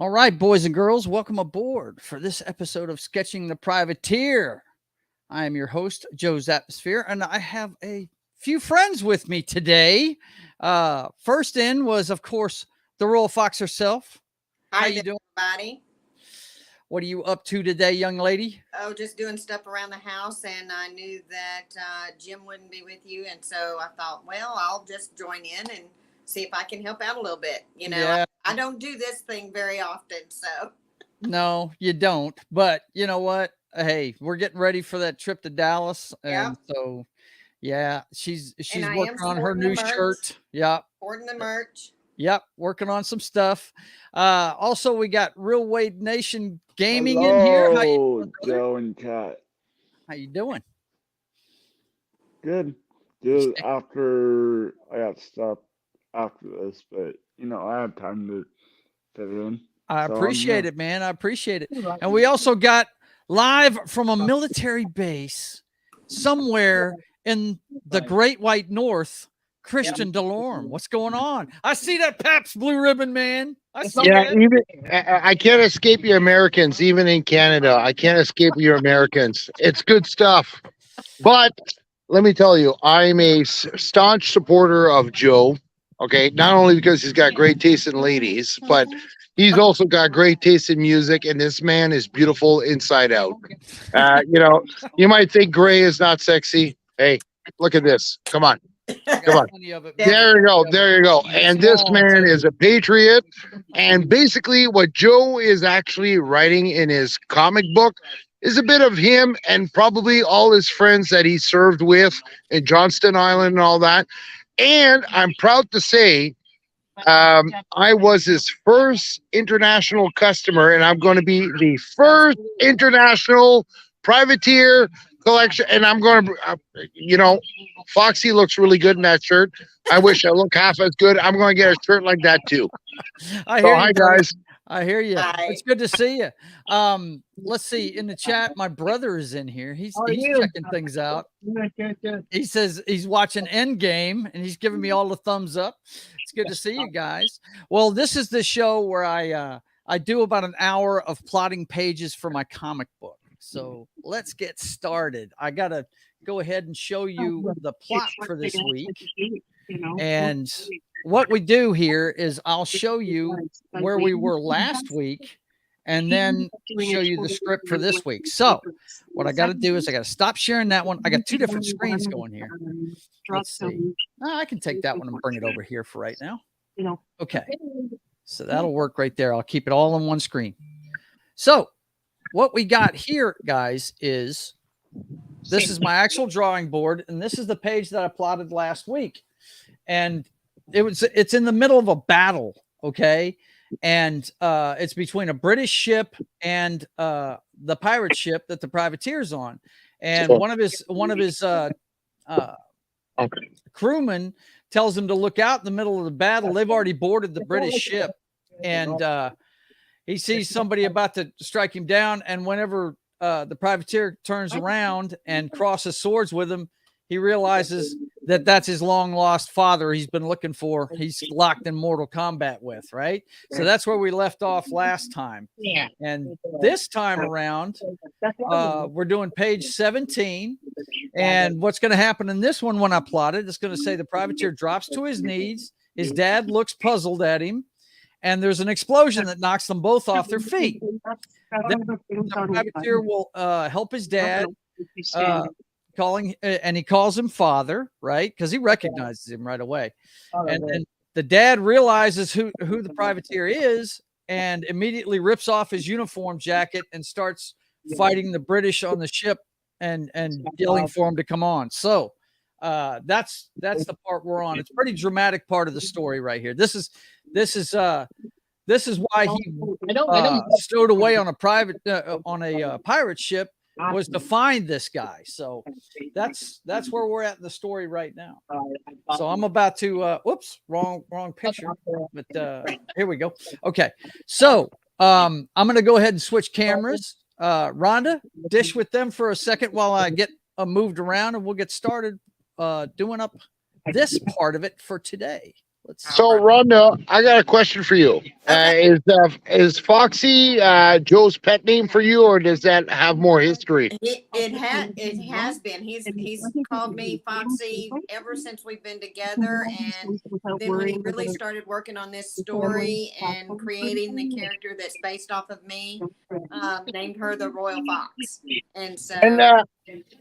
All right, boys and girls, welcome aboard for this episode of Sketching the Privateer. I am your host, Joe's Atmosphere, and I have a few friends with me today. First in was, of course, the Royal Fox herself. How you doing, everybody? What are you up to today, young lady? Oh, just doing stuff around the house, and I knew that Jim wouldn't be with you, and so I thought, well, I'll just join in and see if I can help out a little bit. Yeah. I don't do this thing very often, so. No, you don't. But you know what? Hey, we're getting ready for that trip to Dallas, and so yeah, she's working on her new shirt. Yeah, supporting the merch. Yep, working on some stuff. Also, we got Real Wade Nation Gaming Hello, in here. How you doing, Joe and Kat? How you doing? Good. Good. After I got stuff after this, but I have time to fit in. I appreciate it, man. I appreciate it. And we also got live from a military base somewhere in the Great White North, Christian DeLorme. What's going on? I see that Pabst Blue Ribbon, man. I can't escape you Americans, even in Canada. I can't escape you Americans. It's good stuff. But let me tell you, I'm a staunch supporter of Joe. Okay, not only because he's got great taste in ladies, but he's also got great taste in music, and this man is beautiful inside out. You might think gray is not sexy. Hey, look at this. Come on. Come on. There you go. There you go. And this man is a patriot. And basically what Joe is actually writing in his comic book is a bit of him and probably all his friends that he served with in Johnston Island and all that. And I'm proud to say I was his first international customer, and I'm going to be the first international privateer collection. And I'm going to, Foxy looks really good in that shirt. I wish I looked half as good. I'm going to get a shirt like that too. Hi, guys. I hear you. Hi. It's good to see you. Let's see in the chat. My brother is in here. He's checking things out. He says he's watching Endgame and he's giving me all the thumbs up. It's good to see you guys. Well, this is the show where I do about an hour of plotting pages for my comic book. So let's get started. I got to go ahead and show you the plot for this week. And what we do here is I'll show you where we were last week and then show you the script for this week. So what I got to do is I got to stop sharing that one. I got two different screens going here. Let's see. I can take that one and bring it over here for right now. Okay. So that'll work right there. I'll keep it all on one screen. So what we got here, guys, is this is my actual drawing board, and this is the page that I plotted last week. And it's in the middle of a battle, okay? And it's between a British ship and the pirate ship that the privateer's on. And one of his crewmen tells him to look out in the middle of the battle. They've already boarded the British ship, and he sees somebody about to strike him down. And whenever the privateer turns around and crosses swords with him, he realizes that that's his long lost father he's been looking for. He's locked in mortal combat with, right? So that's where we left off last time. And this time around, we're doing page 17. And what's going to happen in this one when I plot it, it's going to say the privateer drops to his knees. His dad looks puzzled at him. And there's an explosion that knocks them both off their feet. Then the privateer will help his dad, he calls him father, right? Because he recognizes him right away. And then the dad realizes who the privateer is and immediately rips off his uniform jacket and starts fighting the British on the ship and yelling for him to come on. So that's the part we're on. It's a pretty dramatic part of the story right here. This is why he stowed away on a pirate ship, was to find this guy. So that's where we're at in the story right now. So I'm about to whoops, wrong picture, but here we go. Okay, so I'm gonna go ahead and switch cameras. Rhonda, dish with them for a second while I get moved around, and we'll get started doing up this part of it for today. Let's All So, right. Rhonda, I got a question for you. Okay. Is Foxy Joe's pet name for you, or does that have more history? It has been. He's called me Foxy ever since we've been together, and then when he really started working on this story and creating the character that's based off of me, named her the Royal Fox. And And so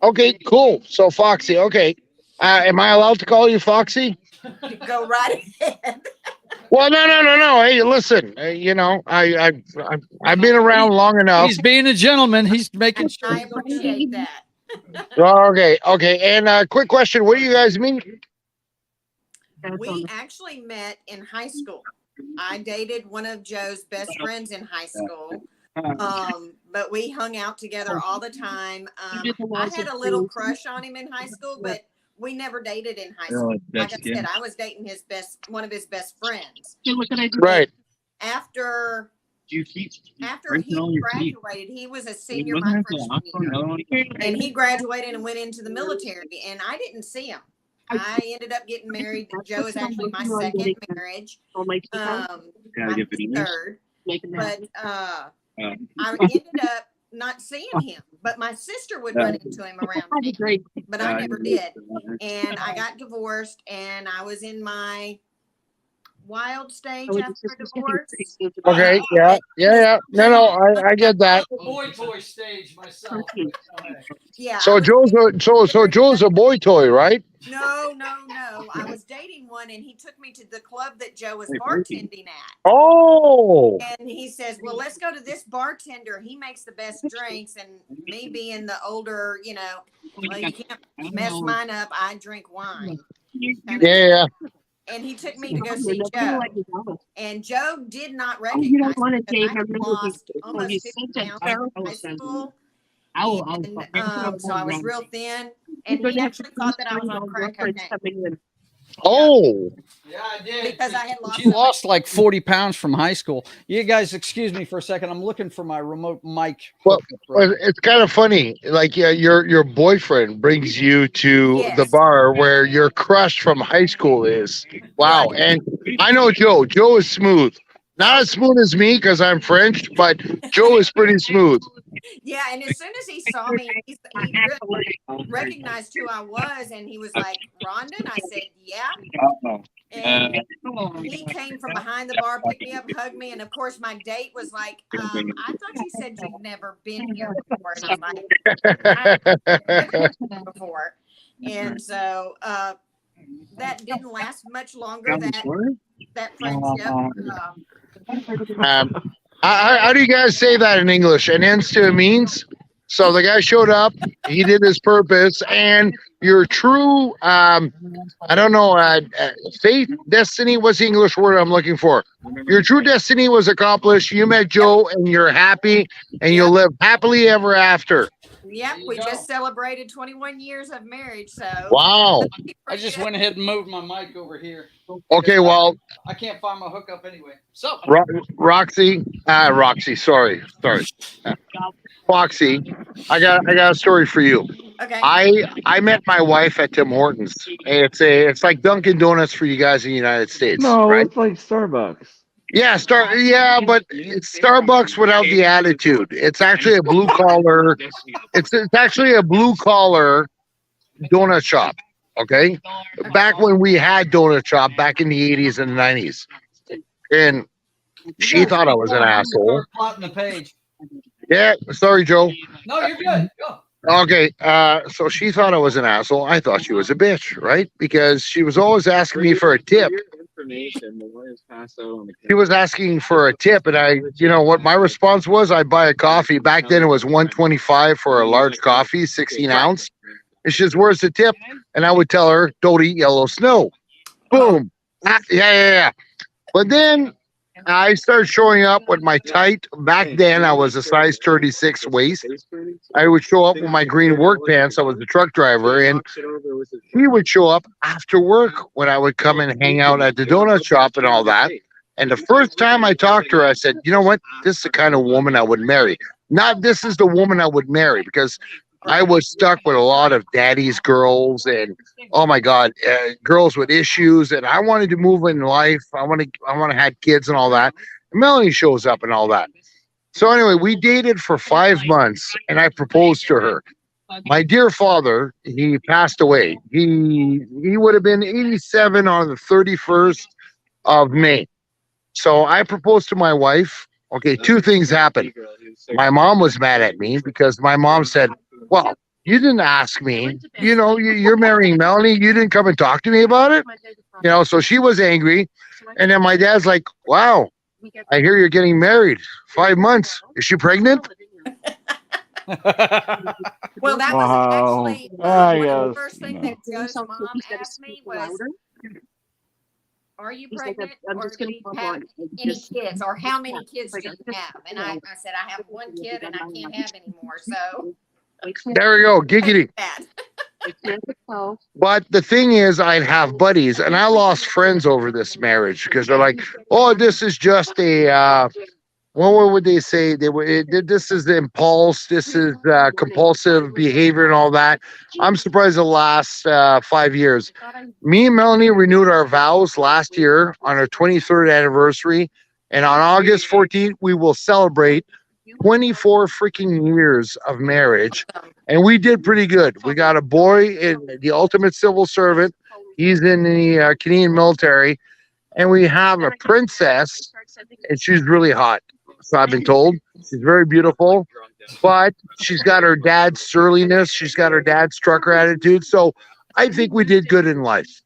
okay, cool. So, Foxy, okay. Am I allowed to call you Foxy? go right ahead. Well, no. Hey, listen. I've been around long enough. He's being a gentleman. He's making sure. I appreciate that. Okay. And quick question: where do you guys meet? We actually met in high school. I dated one of Joe's best friends in high school. But we hung out together all the time. I had a little crush on him in high school, but we never dated in high school. Like I said, I was dating one of his best friends. Right. After he graduated, he was a senior my freshman year, and he graduated and went into the military, and I didn't see him. I ended up getting married. Joe is actually my second marriage, my third, but I ended up not seeing him. But my sister would run into him around town, but I never did. And I got divorced, and I was in my wild stage after divorce. Okay. Yeah. No. I get that. Boy toy stage myself. Yeah. So Joe's a boy toy, right? No. I was dating one, and he took me to the club that Joe was bartending at. Oh. And he says, "Well, let's go to this bartender. He makes the best drinks." And me being the older, well, you can't mess mine up. I drink wine. Yeah. And he took me to go see Joe. And Joe did not recognize me because I had lost almost 50 pounds in high school. And so I was real thin. And he actually thought that I was on crack cocaine. Oh. Yeah, I did. Because I had lost She so much. lost like 40 pounds from high school. You guys, excuse me for a second. I'm looking for my remote mic. Well, it's kind of funny. Like, your boyfriend brings you to the Yes. bar where your crush from high school is. Wow. Right. And I know Joe. Joe is smooth. Not as smooth as me because I'm French, but Joe is pretty smooth. Yeah, and as soon as he saw me, he really recognized who I was, and he was like, "Rhonda?" And I said, "Yeah." And he came from behind the bar, picked me up, hugged me, and of course my date was like, "I thought you said you've never been here before." And I'm like, "I've never been here before." And so that didn't last much longer. That friendship. How do you guys say that in English? An ends to a means. So the guy showed up, he did his purpose, and your true, I don't know, faith, destiny was the English word I'm looking for. Your true destiny was accomplished. You met Joe, and you're happy, and you'll live happily ever after. Yep, we just celebrated 21 years of marriage. So wow. I just went ahead and moved my mic over here. Okay, well, I can't find my hookup anyway. So Roxy, sorry. Foxy, I got a story for you. Okay. I met my wife at Tim Hortons. It's like Dunkin' Donuts for you guys in the United States. No, right? it's like Starbucks. Yeah, but it's Starbucks without the attitude. It's actually a blue collar. It's actually a blue collar donut shop. Okay, back when we had donut shop back in the 80s and 90s, and she thought I was an asshole. Plotting the page. Yeah, sorry, Joe. No, you're good. Go. Okay, so she thought I was an asshole. I thought she was a bitch, right? Because she was always asking me for a tip. She was asking for a tip, and what my response was? I'd buy a coffee. Back then, it was $1.25 for a large coffee, 16 ounce. And she says, "Where's the tip?" And I would tell her, "Don't eat yellow snow." Boom. Yeah. But then I started showing up with my tight. Back then, I was a size 36 waist. I would show up with my green work pants. I was a truck driver, and she would show up after work when I would come and hang out at the donut shop and all that. And the first time I talked to her, I said, "You know what? This is the kind of woman I would marry. Not this is the woman I would marry," because I was stuck with a lot of daddy's girls and oh my God, girls with issues. And I wanted to move in life. I want to have kids and all that. And Melanie shows up and all that. So anyway, we dated for 5 months and I proposed to her. My dear father, he passed away. He would have been 87 on the 31st of May. So I proposed to my wife. Okay, two things happened. My mom was mad at me because my mom said, "Well, you didn't ask me. You know, you're marrying Melanie. You didn't come and talk to me about it." You know, so she was angry. And then my dad's like, "Wow, I hear you're getting married. 5 months. Is she pregnant?" Well, that was Wow. actually I one of the guess, first things that Joe's mom asked me was, "Are you pregnant, or do you have any kids, or how many kids do you have?" And I said, "I have one kid, and I can't have any more." So There we go. Giggity. that. But the thing is, I'd have buddies, and I lost friends over this marriage because they're like, "Oh, this is just a what would they say? This is the impulse. This is compulsive behavior and all that." I'm surprised the last 5 years. Me and Melanie renewed our vows last year on our 23rd anniversary, and on August 14th we will celebrate 24 freaking years of marriage, and we did pretty good. We got a boy in the ultimate civil servant. He's in the Canadian military, and we have a princess, and she's really hot. So I've been told she's very beautiful, but she's got her dad's surliness. She's got her dad's trucker attitude. So I think we did good in life.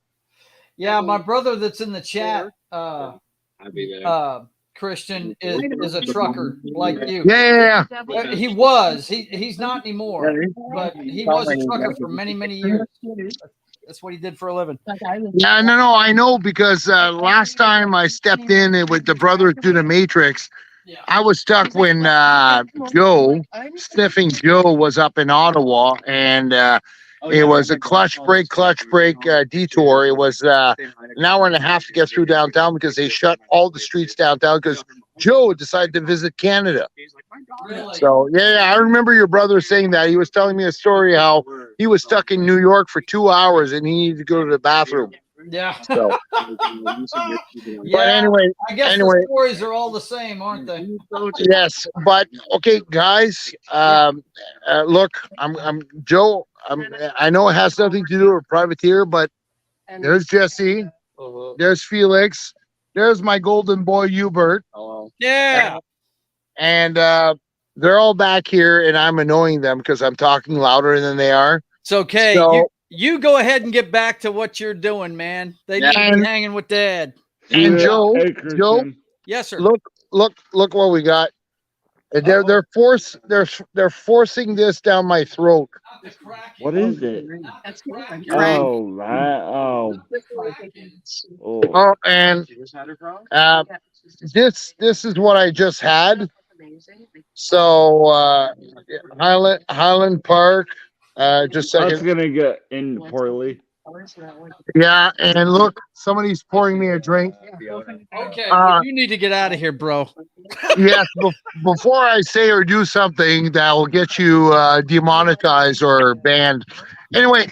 Yeah, my brother that's in the chat, Christian, is a trucker like you. Yeah. He was. He's not anymore, but he was a trucker for many, many years. That's what he did for a living. Yeah, no, I know because last time I stepped in with the brothers to the Matrix, I was stuck when Sniffing Joe was up in Ottawa, and it was a clutch break detour. It was an hour and a half to get through downtown because they shut all the streets downtown because Joe decided to visit Canada. Really? So yeah, I remember your brother saying that. He was telling me a story how he was stuck in New York for 2 hours and he needed to go to the bathroom. Yeah. So, Yeah. but anyway, I guess the stories are all the same, aren't they? yes. But okay, guys. Look, I'm Joe. I know it has nothing to do with privateer, but there's Jesse. There's Felix. There's my golden boy Hubert. Yeah. And they're all back here, and I'm annoying them because I'm talking louder than they are. It's okay. So, you go ahead and get back to what you're doing, man. They need to be hanging with Dad. And Yeah, Joe, hey, Joe, Christian. Yes, sir. look what we got. They're forcing this down my throat. What is it? Crack. Oh, that. Oh. Oh, and this is what I just had. So Highland Park. Just a That's second. gonna get in poorly. Yeah, and look, somebody's pouring me a drink. Okay, well, you need to get out of here, bro. Yes, before I say or do something that will get you demonetized or banned. Anyway,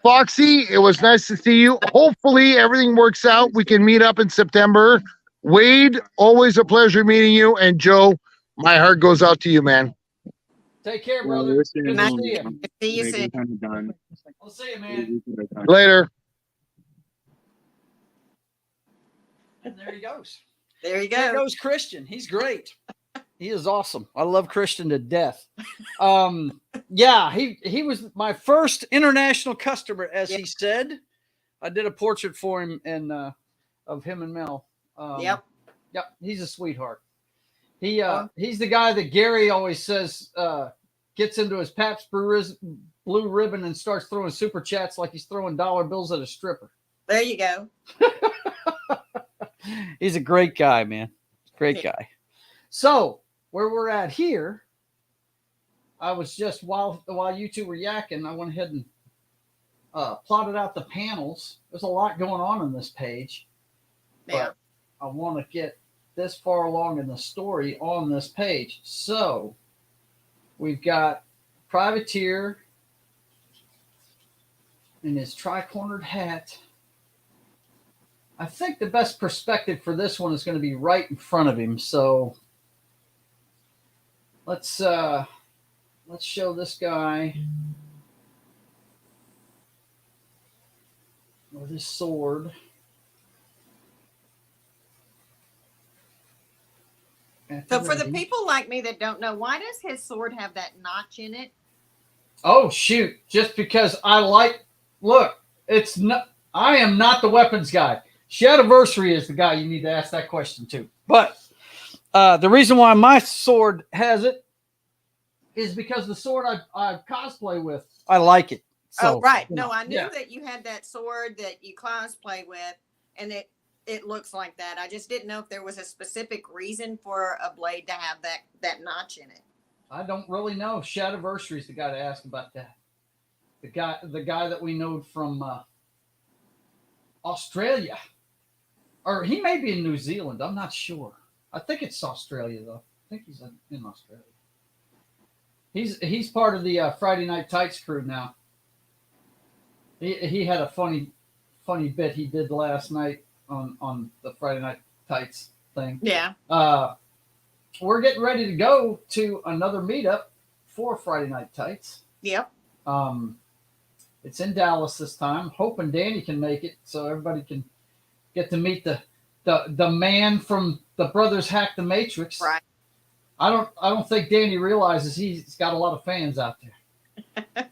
Foxy, it was nice to see you. Hopefully everything works out. We can meet up in September. Wade, always a pleasure meeting you. And Joe, my heart goes out to you, man. Take care, brother. Good to see you. See you soon. I'll see you, man. Later. And there he goes. There you There go. goes Christian. He's great. He is awesome. I love Christian to death. Yeah, he was my first international customer, as he said. I did a portrait for him and of him and Mel. Yep. Yep, he's a sweetheart. He's the guy that Gary always says gets into his Pabst blue ribbon and starts throwing super chats like he's throwing dollar bills at a stripper. There you go. He's a great guy, man. Great guy. So where we're at here, I was just while you two were yakking, I went ahead and plotted out the panels. There's a lot going on this page, but I want to get this far along in the story on this page. So we've got Privateer, in his tri-cornered hat. I think the best perspective for this one is going to be right in front of him. So let's show this guy with his sword. So for the people like me that don't know, why does his sword have that notch in it? Oh shoot! Just because I like. Look, it's not. I am not the weapons guy. Shadiversary is the guy you need to ask that question to. But the reason why my sword has it is because the sword I cosplay with, I like it. So, oh, right. No, I knew that you had that sword that you cosplay with, and it looks like that. I just didn't know if there was a specific reason for a blade to have that notch in it. I don't really know. Shadiversary is the guy to ask about that. The guy that we know from Australia, or he may be in New Zealand. I'm not sure. I think it's Australia though. I think he's in Australia. He's part of the Friday Night Tights crew now. He had a funny bit he did last night on the Friday Night Tights thing. Yeah. We're getting ready to go to another meetup for Friday Night Tights. Yep. It's in Dallas this time. Hoping Danny can make it so everybody can get to meet the man from the Brothers Hack the Matrix. Right. I don't think Danny realizes he's got a lot of fans out there.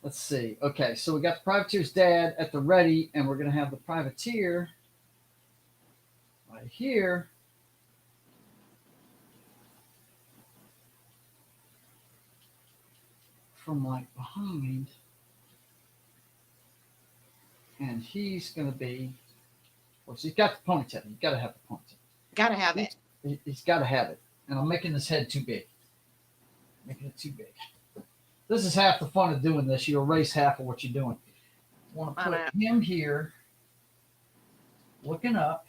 Let's see. Okay, so we got the Privateer's dad at the ready, and we're gonna have the Privateer right here. From like behind. And he's gonna be, well, he's got the ponytail. You gotta have the ponytail. Gotta have it. He's gotta have it. And I'm making his head too big. Making it too big. This is half the fun of doing this. You erase half of what you're doing. I want to put him here, looking up,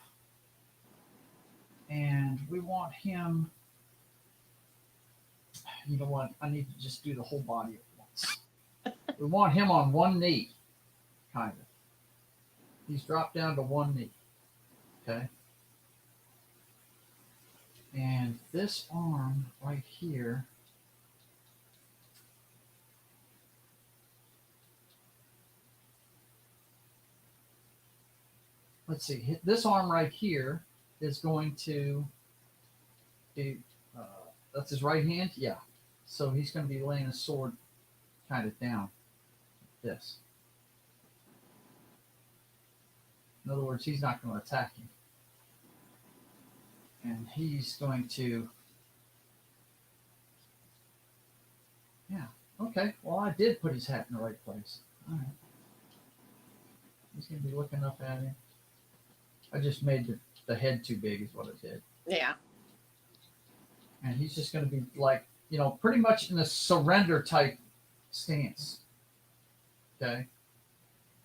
and we want him. You know what? I need to just do the whole body at once. We want him on one knee, kind of. He's dropped down to one knee. Okay. And this arm right here. Let's see. This arm right here is going to be, that's his right hand? Yeah. So he's going to be laying his sword kind of down. This. In other words, he's not going to attack him. And he's going to, yeah, okay. Well, I did put his hat in the right place. All right. He's going to be looking up at him. I just made the head too big is what I did. Yeah. And he's just going to be like, you know, pretty much in a surrender type stance. Okay.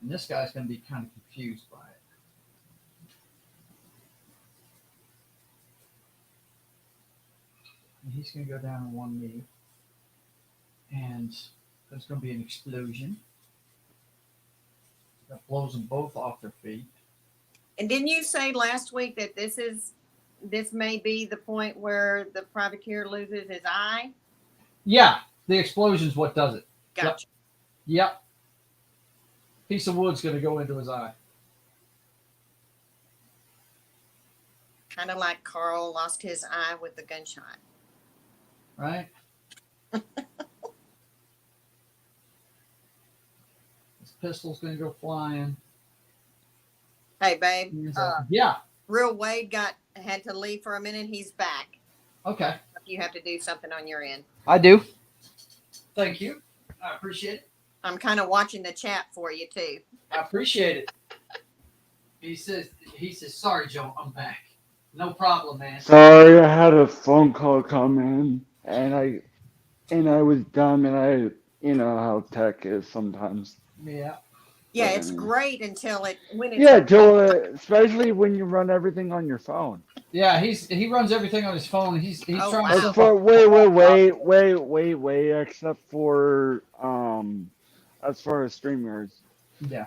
And this guy's going to be kind of confused by it. And he's going to go down on one knee. And there's going to be an explosion that blows them both off their feet. And didn't you say last week that this may be the point where the privateer loses his eye? Yeah, the explosion's what does it. Gotcha. Yep. Piece of wood's going to go into his eye. Kind of like Carl lost his eye with the gunshot. Right? His pistol's going to go flying. Hey, babe. Yeah. Real Wade had to leave for a minute. He's back. Okay. You have to do something on your end. I do. Thank you. I appreciate it. I'm kind of watching the chat for you too. I appreciate it. He says, sorry, Joe, I'm back. No problem, man. Sorry, I had a phone call come in, and I was done, and you know how tech is sometimes. Yeah. Yeah, it's great until especially when you run everything on your phone. Yeah, he runs everything on his phone. He's trying to Wait, except for as far as StreamYards. Yeah.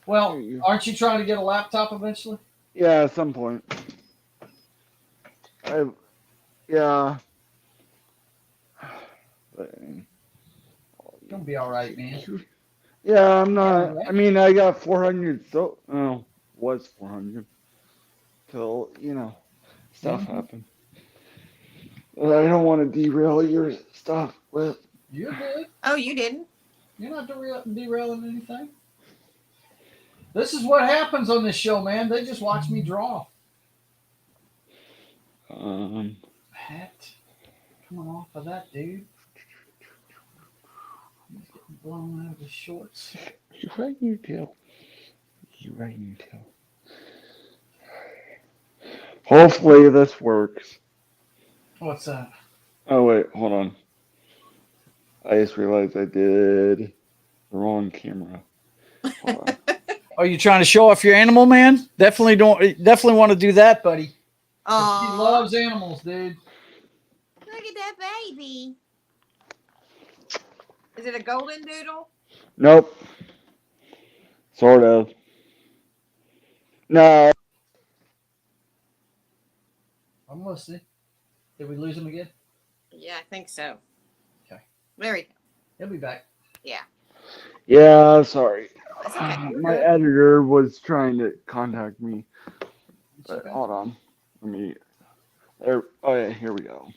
Well, aren't you trying to get a laptop eventually? Yeah, at some point. Yeah. You'll be all right, man. Yeah, I'm not. Right? I mean, I got 400. So, was 400 till stuff happened. I don't want to derail your stuff with. You're good. Oh, you didn't? You're not derailing anything. This is what happens on this show, man. They just watch me draw. Pat, come off of that, dude. He's getting blown out of his shorts. You right in your tail. You right in your tail. Hopefully this works. What's that? Oh wait, hold on. I just realized I did the wrong camera. Hold on. Are you trying to show off your animal, man? Definitely want to do that, buddy. Oh, He loves animals, dude. look at that baby. Is it a golden doodle? Nope. Sort of. No. I'm listening. Did we lose him again? Yeah, I think so. Okay. There we go. He'll be back. Yeah. Yeah, sorry. That's okay. My editor was trying to contact me. But Okay. hold on. Let me. There. Oh yeah, here we go.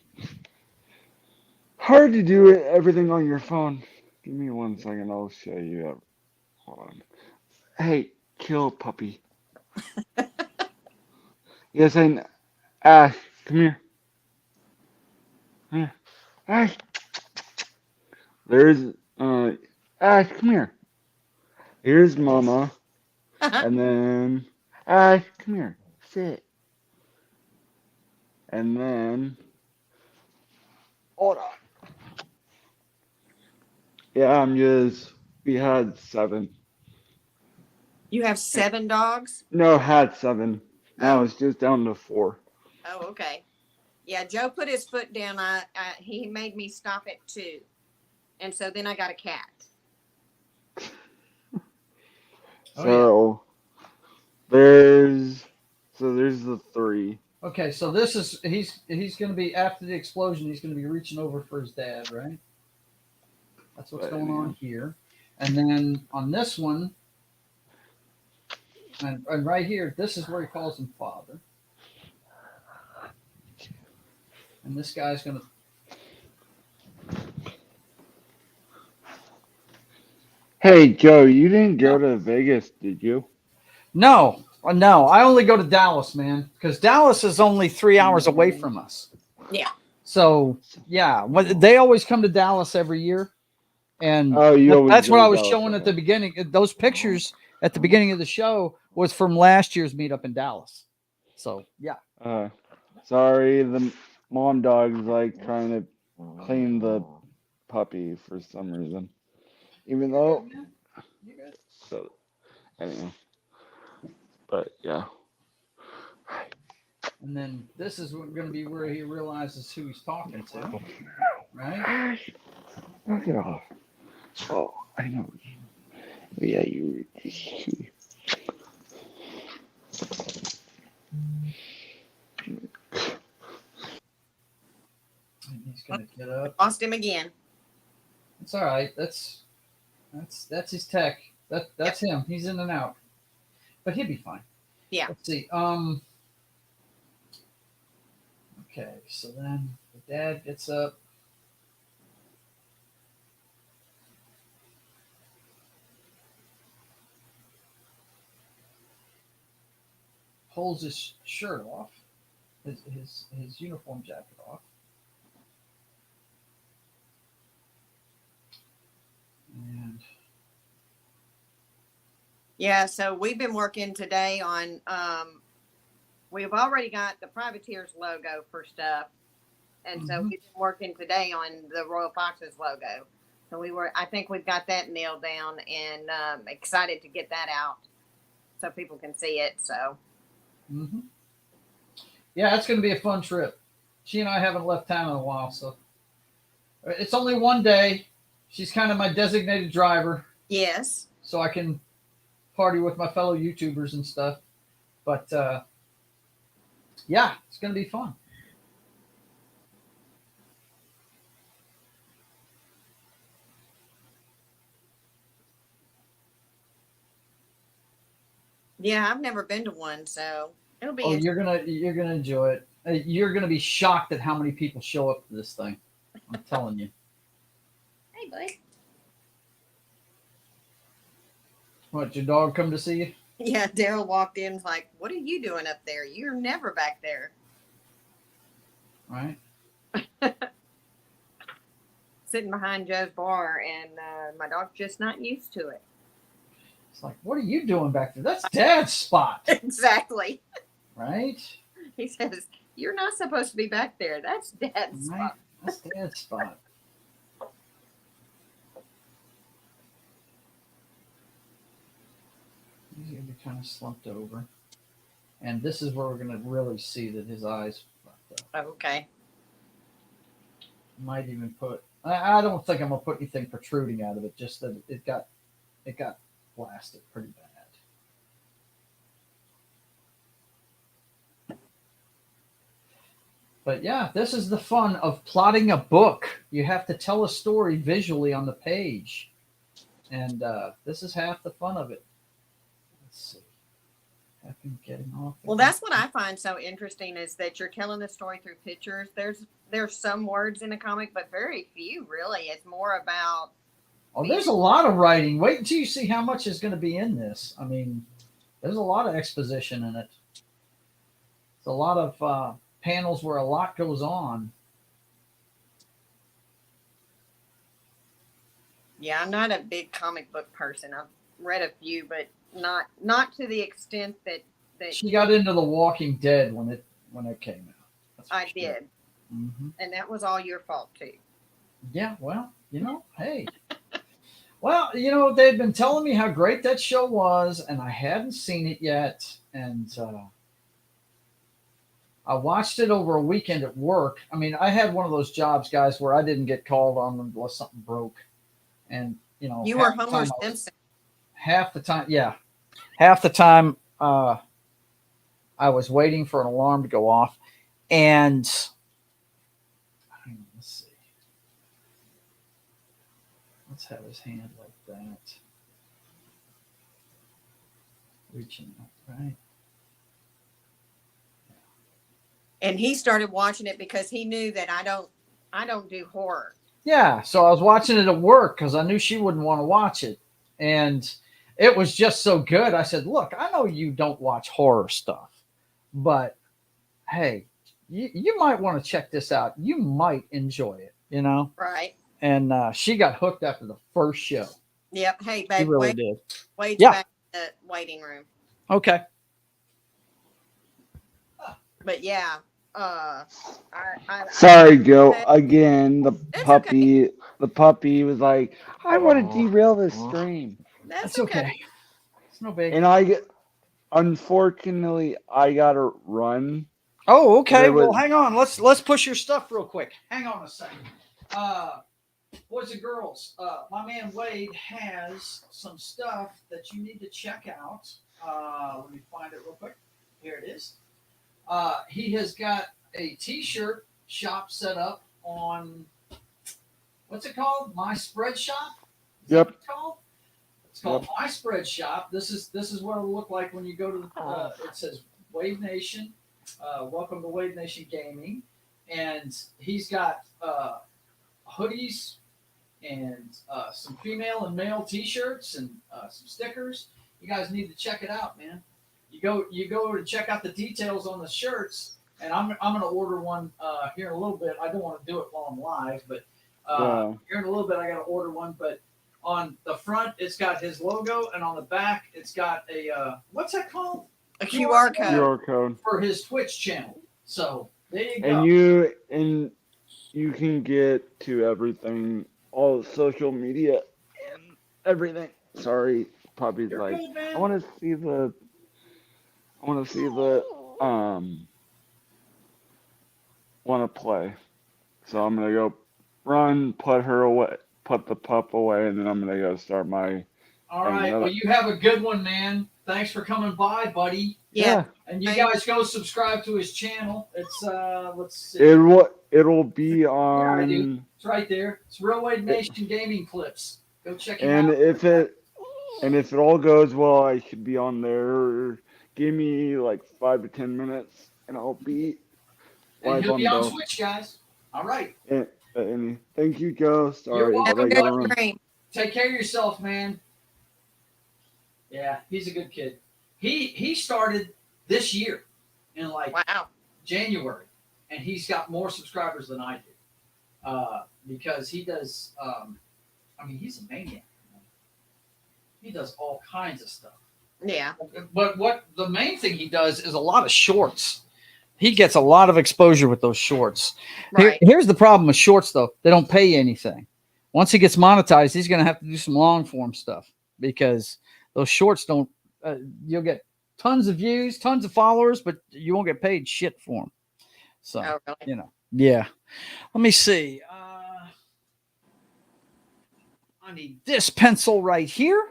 Hard to do everything on your phone. Give me 1 second. I'll show you. Hold on. Hey, kill puppy. Yes, Ash, come here. Here. Ash. There's Ash, come here. Here's Mama. And then Ash, come here. Sit. And then hold on. Yeah, we had 7. You have 7 dogs? No, had 7. Now it's just down to 4. Oh, okay. Yeah, Joe put his foot down. He made me stop at 2. And so then I got a cat. So there's the 3. Okay, so this is he's going to be after the explosion. He's going to be reaching over for his dad, right? That's what's going on here. And then on this one, and right here, this is where he calls him father. And this guy's going to. Hey Joe, you didn't go to Vegas, did you? No. I only go to Dallas, man, because Dallas is only 3 hours away from us. Yeah. So yeah, they always come to Dallas every year, and you that's what go I to was Dallas, showing at okay. the beginning. Those pictures at the beginning of the show was from last year's meetup in Dallas. So yeah. Sorry, the mom dog's like trying to clean the puppy for some reason. Even though so anyway. But yeah. And then this is going to be where he realizes who he's talking to, right? Knock it off. Oh, I know. Yeah, you. And he's going to get up. Lost him again. It's all right. That's his tech. That's him. He's in and out, but he'll be fine. Yeah. Let's see. Okay, so then the dad gets up. Pulls his shirt off, his uniform jacket off. And Yeah, so we've been working today on we've already got the Privateers logo for stuff. And so we've been working today on the Royal Foxes logo. So I think we've got that nailed down, and excited to get that out so people can see it. So yeah, it's going to be a fun trip. She and I haven't left town in a while, so it's only one day. She's kind of my designated driver, Yes. so I can party with my fellow YouTubers and stuff. But yeah, it's gonna be fun. Yeah, I've never been to one, so it'll be Oh, interesting. you're gonna enjoy it. You're gonna be shocked at how many people show up to this thing. I'm telling you. Hey, bud. What, your dog come to see you? Yeah, Daryl walked in like, "What are you doing up there? You're never back there." Right? Sitting behind Joe's bar, and my dog's just not used to it. It's like, what are you doing back there? That's Dad's spot, Exactly. right? He says, "You're not supposed to be back there. That's Dad's Right? spot." That's Dad's spot. He's gonna be kind of slumped over, and this is where we're gonna really see that his eyes fucked up. Okay. Might even put. I don't think I'm gonna put anything protruding out of it. Just that it got blasted pretty bad. But yeah, this is the fun of plotting a book. You have to tell a story visually on the page, and this is half the fun of it. Let's see. I've been getting off. Well, that's what I find so interesting is that you're telling the story through pictures. There's some words in a comic, but very few really. It's more about. Oh, there's a lot of writing. Wait until you see how much is going to be in this. I mean, there's a lot of exposition in it. It's a lot of panels where a lot goes on. Yeah, I'm not a big comic book person. I've read a few, but not to the extent that She got into The Walking Dead when it came out. That's I sure. did, and that was all your fault too. Yeah, well, hey. Well, they'd been telling me how great that show was, and I hadn't seen it yet. And I watched it over a weekend at work. I mean, I had one of those jobs, guys, where I didn't get called on unless something broke. And, You were Homer Simpson. Half the time, yeah. Half the time, I was waiting for an alarm to go off. And let's see. Let's have his hand like that. Reaching up, right? And he started watching it because he knew that I don't do horror. Yeah, so I was watching it at work because I knew she wouldn't want to watch it. And it was just so good. I said, look, I know you don't watch horror stuff, but hey, you might want to check this out. You might enjoy it. Right. And she got hooked after the first show. Yep. Hey, She babe, really did. Wade's Yeah. back in the waiting room. Okay. But yeah, Sorry, Joe. Again, the That's puppy. The puppy was like, "I want to derail this stream," That's That's okay. It's no big. and unfortunately, I gotta run. Oh, okay. There was- Well, hang on. Let's push your stuff real quick. Hang on a second. Boys and girls, my man Wade has some stuff that you need to check out. Let me find it real quick. Here it is. He has got a T-shirt shop set up on what's it called? My Spread Shop. Is Yep. that what it's called? It's called My Spread Shop. This is what it'll look like when you go to the. It says Wade Nation. Welcome to Wade Nation Gaming, and he's got hoodies and some female and male T-shirts and some stickers. You guys need to check it out, man. You go to check out the details on the shirts, and I'm gonna order one here in a little bit. I don't want to do it while I'm live, but here in a little bit I gotta order one. But on the front it's got his logo, and on the back it's got a what's that called? A QR code. QR code For his Twitch channel. So there you go. And you can get to everything, all social media and everything. Sorry, puppy's like, Good, man. I want to see the want to play. So I'm gonna go run, put her away, put the pup away, and then I'm gonna go start my. All right. another- Well, you have a good one, man. Thanks for coming by, buddy. Yeah. And you guys go subscribe to his channel. It's let's see. It'll be Yeah, on. dude. It's right there. It's Real Wade Nation Gaming Clips. Go check him And out. if it all goes well, I should be on there. Give me like 5 to 10 minutes, and I'll be And live he'll be on both. Twitch, guys. All right. And thank you, Ghost. All You're right, welcome, but I Have a gotta good run. stream. Take care of yourself, man. Yeah, he's a good kid. He started this year in like Wow. January, and he's got more subscribers than I do. Because he does. I mean, he's a maniac. He does all kinds of stuff. Yeah. But what the main thing he does is a lot of shorts. He gets a lot of exposure with those shorts. Right. Here's the problem with shorts, though. They don't pay you anything. Once he gets monetized, he's going to have to do some long form stuff because those shorts don't. You'll get tons of views, tons of followers, but you won't get paid shit for them. So, Oh, really? you know, yeah. Let me see. I need this pencil right here.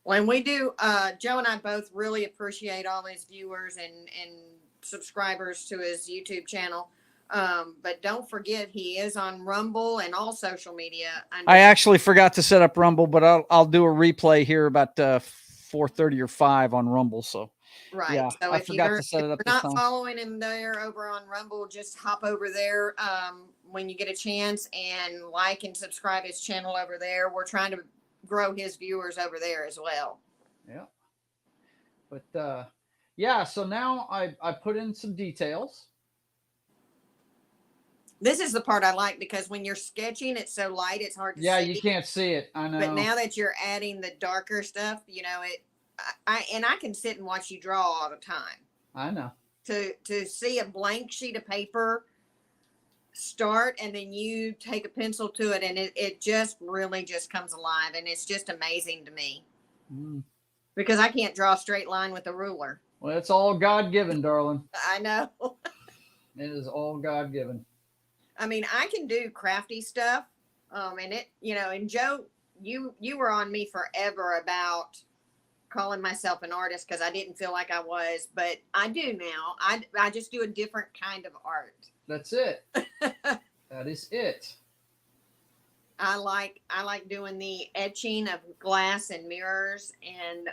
When we do, Joe and I both really appreciate all his viewers and subscribers to his YouTube channel. But don't forget, he is on Rumble and all social media. I actually forgot to set up Rumble, but I'll do a replay here about 4:30 or 5 on Rumble. So Right. yeah, So I if forgot you're, to set it up if this you're not time. following him there over on Rumble, just hop over there when you get a chance and like and subscribe his channel over there. We're trying to grow his viewers over there as well. Yeah. But yeah, so now I put in some details. This is the part I like because when you're sketching, it's so light, it's hard to Yeah, see. you can't see it. I know. But now that you're adding the darker stuff, you know, I can sit and watch you draw all the time. I know. To see a blank sheet of paper start and then you take a pencil to it and it just really just comes alive and it's just amazing to me. Because I can't draw a straight line with a ruler. Well, it's all God given, darling. I know. It is all God given. I mean, I can do crafty stuff. And it, you know, and Joe, you were on me forever about calling myself an artist because I didn't feel like I was, but I do now. I just do a different kind of art. That's it. That is it. I like doing the etching of glass and mirrors and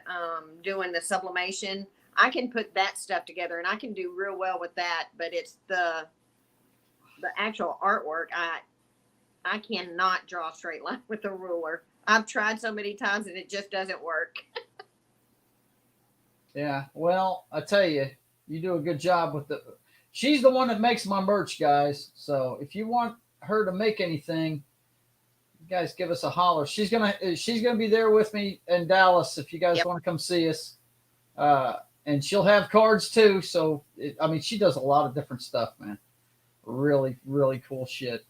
doing the sublimation. I can put that stuff together and I can do real well with that, but it's the actual artwork. I cannot draw a straight line with a ruler. I've tried so many times and it just doesn't work. Yeah. Well, I tell you, you do a good job with the. She's the one that makes my merch, guys. So if you want her to make anything, you guys give us a holler. She's gonna be there with me in Dallas if you guys want to come see us. And she'll have cards too. So I mean, she does a lot of different stuff, man. Really, really cool shit.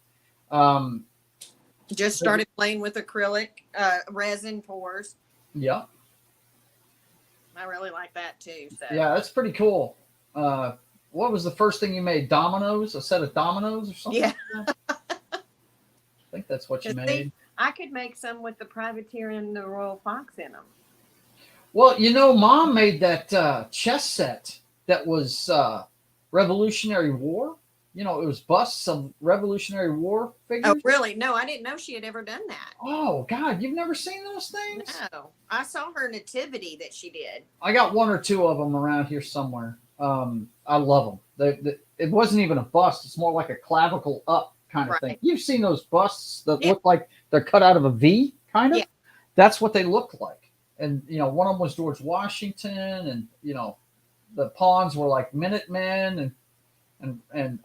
Just started playing with acrylic resin pours. Yeah. I really like that too. So yeah, that's pretty cool. What was the first thing you made? Dominoes? A set of dominoes or something? Yeah. Like that? I think that's what you made. I could make some with the Privateer and the Royal Fox in them. Well, you know, Mom made that chess set that was Revolutionary War. You know, it was busts of Revolutionary War figures. Oh, really? No, I didn't know she had ever done that. Oh, God, you've never seen those things? No, I saw her nativity that she did. I got one or two of them around here somewhere. I love them. It wasn't even a bust. It's more like a clavicle up kind of thing. You've seen those busts that look like they're cut out of a V, kind of? Yeah. That's what they look like. And, you know, one of them was George Washington, and, you know, the pawns were like Minutemen and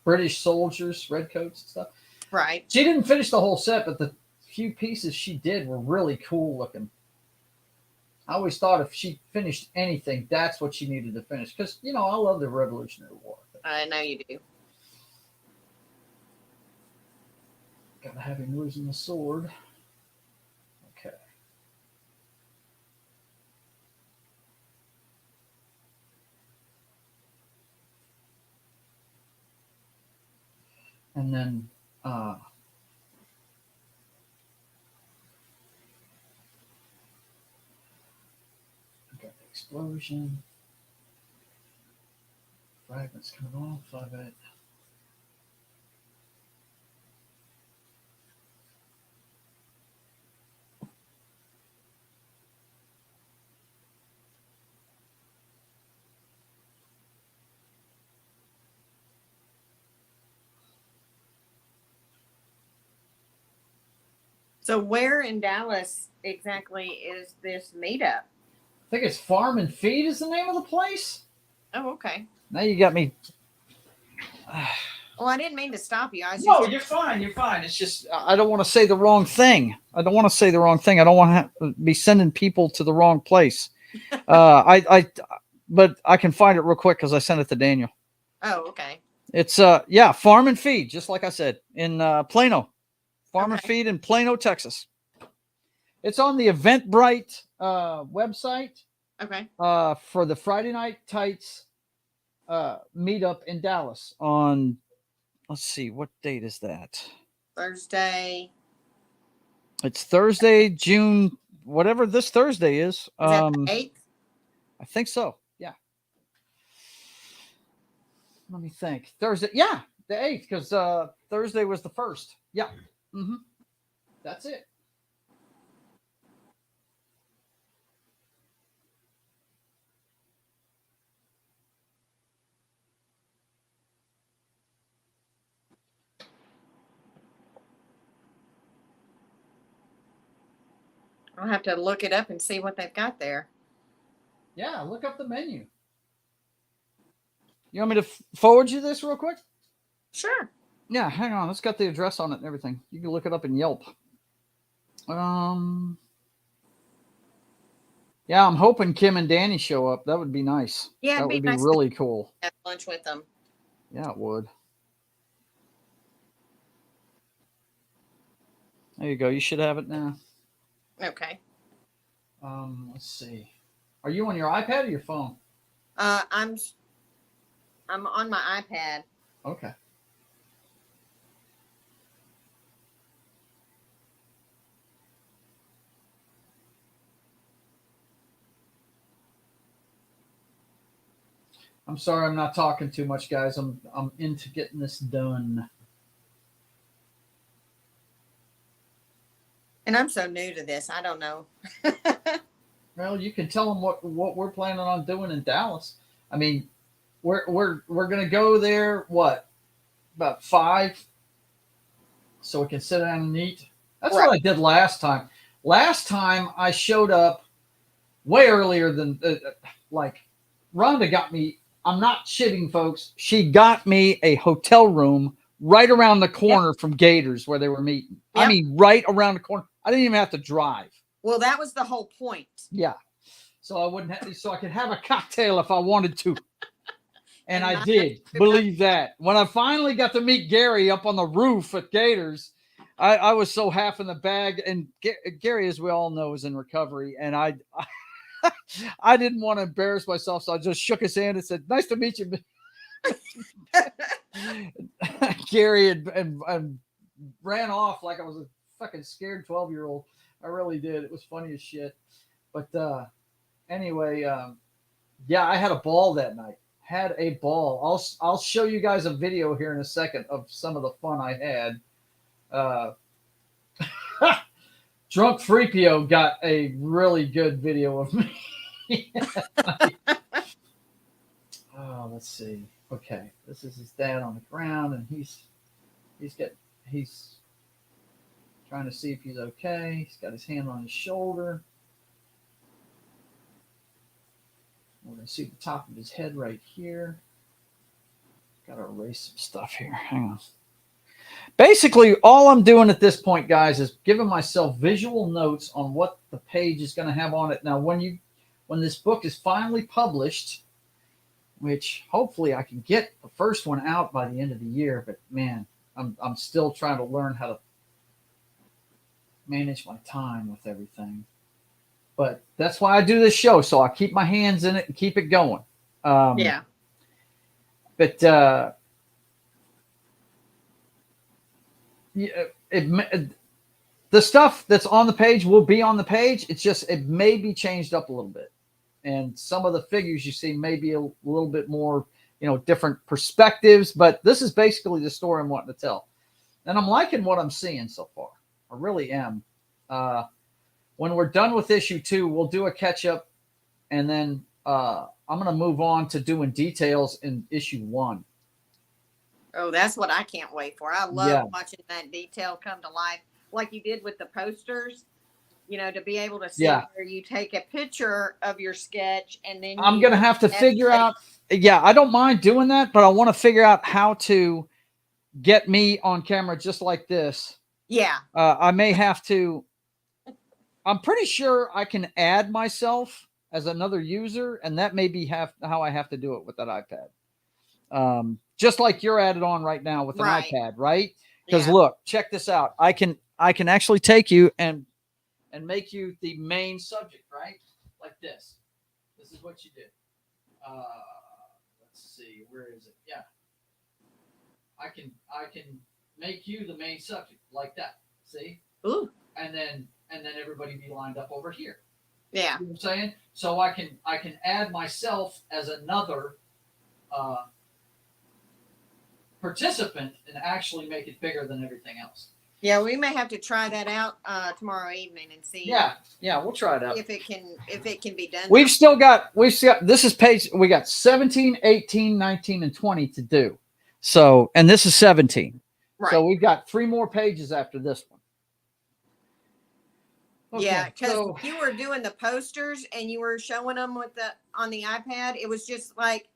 British soldiers, redcoats and stuff. Right. She didn't finish the whole set, but the few pieces she did were really cool looking. I always thought if she finished anything, that's what she needed to finish. Because, you know, I love the Revolutionary War. I know you do. Gotta have him losing the sword. Okay. And then got the explosion. Fragments coming off of it. So where in Dallas exactly is this meetup? I think it's Farm and Feed is the name of the place. Oh, okay. Now you got me. Well, I didn't mean to stop you. I was No, just you're fine. You're fine. It's just I don't want to say the wrong thing. I don't want to be sending people to the wrong place. But I can find it real quick because I sent it to Daniel. Oh, okay. It's Farm and Feed, just like I said, in Plano. Farm and Feed in Plano, Texas. It's on the Eventbrite website. Okay. For the Friday Night Tights meetup in Dallas on, let's see, what date is that? Thursday. It's Thursday, June, whatever this Thursday is. Is that the 8th? I think so. Yeah. Let me think. Thursday. Yeah, the 8th, because Thursday was the 1st. Yeah. Mm-hmm. That's it. I'll have to look it up and see what they've got there. Yeah, look up the menu. You want me to forward you this real quick? Sure. Yeah, hang on. It's got the address on it and everything. You can look it up in Yelp. Yeah, I'm hoping Kim and Danny show up. That would be nice. Yeah, that would be nice really cool. Have lunch with them. Yeah, it would. There you go. You should have it now. Okay. Let's see. Are you on your iPad or your phone? I'm on my iPad. Okay. I'm sorry I'm not talking too much, guys. I'm into getting this done. And I'm so new to this. I don't know. Well, you can tell them what we're planning on doing in Dallas. I mean, we're gonna go there. What, about 5, so we can sit down and eat. That's Right. what I did last time. Last time I showed up way earlier than like Rhonda got me. I'm not shitting, folks. She got me a hotel room right around the corner from Gators where they were meeting. Yep. I mean, right around the corner. I didn't even have to drive. Well, that was the whole point. Yeah. So I wouldn't have, so I could have a cocktail if I wanted to. And And I not did. have to- Believe that. When I finally got to meet Gary up on the roof at Gators, I was so half in the bag. And Gary, as we all know, is in recovery. And I didn't want to embarrass myself, so I just shook his hand and said, "Nice to meet you." Gary and ran off like I was a fucking scared 12-year-old. I really did. It was funny as shit. But anyway, yeah, I had a ball that night. Had a ball. I'll show you guys a video here in a second of some of the fun I had. Drunk 3PO got a really good video of me. Oh, let's see. Okay, this is his dad on the ground, and he's trying to see if he's okay. He's got his hand on his shoulder. We're gonna see the top of his head right here. Got to erase some stuff here. Hang on. Basically, all I'm doing at this point, guys, is giving myself visual notes on what the page is going to have on it. Now, when this book is finally published, which hopefully I can get the first one out by the end of the year, but man, I'm still trying to learn how to manage my time with everything. But that's why I do this show, so I keep my hands in it and keep it going. Yeah. But the stuff that's on the page will be on the page. It's just it may be changed up a little bit, and some of the figures you see may be a little bit more, different perspectives. But this is basically the story I'm wanting to tell, and I'm liking what I'm seeing so far. I really am. When we're done with issue 2, we'll do a catch up, and then I'm going to move on to doing details in issue 1. Oh, that's what I can't wait for. I love watching that detail come to life, like you did with the posters. To be able to see where you take a picture of your sketch and then I'm going to have to figure out. Yeah, I don't mind doing that, but I want to figure out how to get me on camera just like this. Yeah. I may have to. I'm pretty sure I can add myself as another user, and that may be how I have to do it with that iPad. Just like you're added on right now with an iPad, right? Because look, check this out. I can actually take you and make you the main subject, right? Like this. This is what you do. Let's see, where is it? Yeah. I can make you the main subject like that. See? Ooh. And then everybody be lined up over here. Yeah. You know what I'm saying? So I can add myself as another participant and actually make it bigger than everything else. Yeah, we may have to try that out tomorrow evening and see. Yeah, we'll try it out. If it can be done. We've still got this is page, we got 17, 18, 19, and 20 to do. So, and this is 17. Right. So we've got 3 more pages after this one. Okay, yeah, because you were doing the posters and you were showing them on the iPad. It was just like,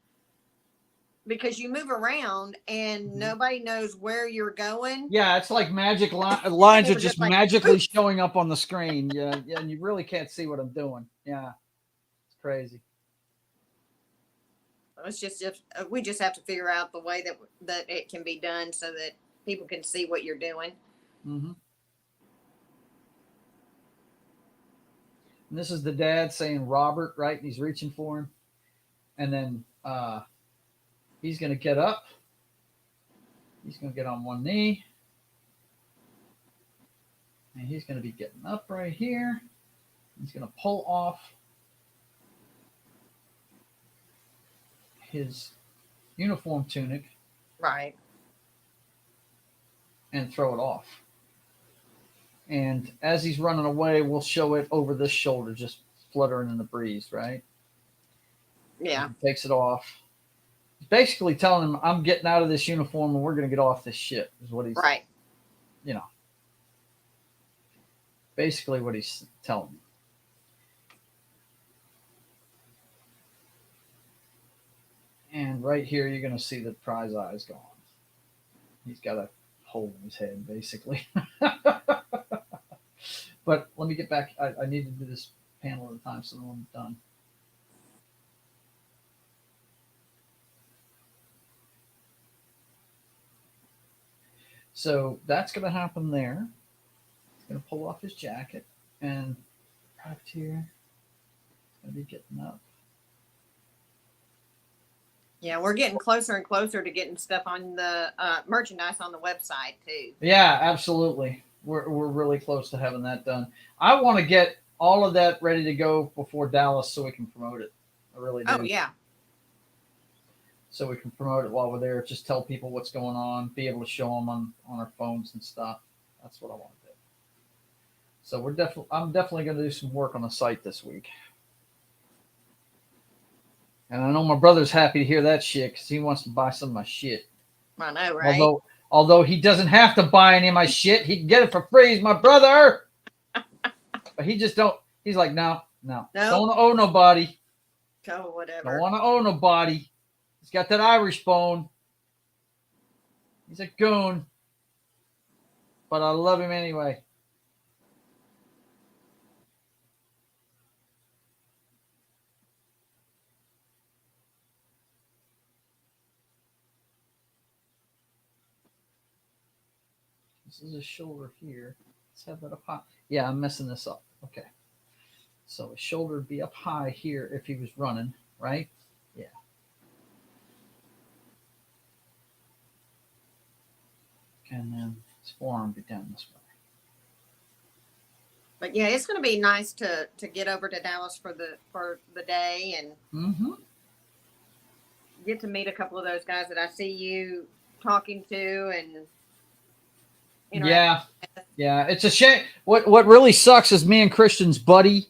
because you move around and nobody knows where you're going. Yeah, it's like magic lines are just like, magically oops, showing up on the screen. Yeah, and you really can't see what I'm doing. Yeah, it's crazy. It's just we just have to figure out the way that it can be done so that people can see what you're doing. Mm-hmm. And this is the dad saying Robert, right? And he's reaching for him. And then he's going to get up. He's going to get on one knee. And he's going to be getting up right here. He's going to pull off his uniform tunic. Right. And throw it off. And as he's running away, we'll show it over this shoulder, just fluttering in the breeze, right? Yeah. He takes it off. He's basically telling him, I'm getting out of this uniform and we're going to get off this shit, is what he's, right. Basically what he's telling me. And right here, you're going to see the prize eye's gone. He's got a hole in his head, basically. But let me get back. I need to do this panel at a time so I'm done. So that's going to happen there. He's going to pull off his jacket, and right here, going to be getting up. Yeah, we're getting closer and closer to getting stuff on the merchandise on the website too. Yeah, absolutely. We're really close to having that done. I want to get all of that ready to go before Dallas so we can promote it. I really do. Oh, yeah. So we can promote it while we're there. Just tell people what's going on, be able to show them on our phones and stuff. That's what I want to do. So I'm definitely going to do some work on the site this week. And I know my brother's happy to hear that shit because he wants to buy some of my shit. I know, right? Although he doesn't have to buy any of my shit. He can get it for free. He's my brother. But he just don't. He's like, no. Don't owe nobody. Oh, whatever. Don't want to owe nobody. He's got that Irish bone. He's a goon. But I love him anyway. This is his shoulder here. Let's have that up high. Yeah, I'm messing this up. Okay. So his shoulder would be up high here if he was running, right? Yeah. And then His forearm be down this way. But yeah, it's going to be nice to get over to Dallas for the day and get to meet a couple of those guys that I see you talking to and yeah, yeah. It's a shame. What really sucks is me and Christian's buddy,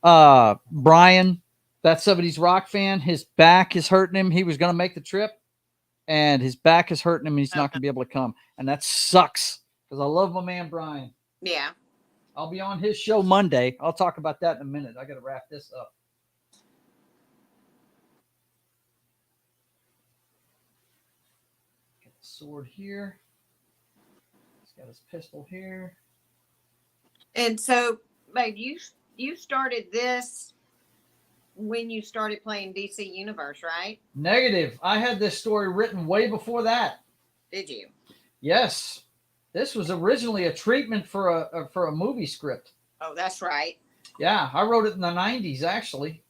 Brian, that 70s rock fan. His back is hurting him. He was going to make the trip, and his back is hurting him. And he's not going to be able to come, and that sucks because I love my man Brian. Yeah. I'll be on his show Monday. I'll talk about that in a minute. I got to wrap this up. Get the sword here. He's got his pistol here. And so, babe, you started this when you started playing DC Universe, right? Negative. I had this story written way before that. Did you? Yes. This was originally a treatment for a movie script. Oh, that's right. Yeah, I wrote it in the 90s, actually.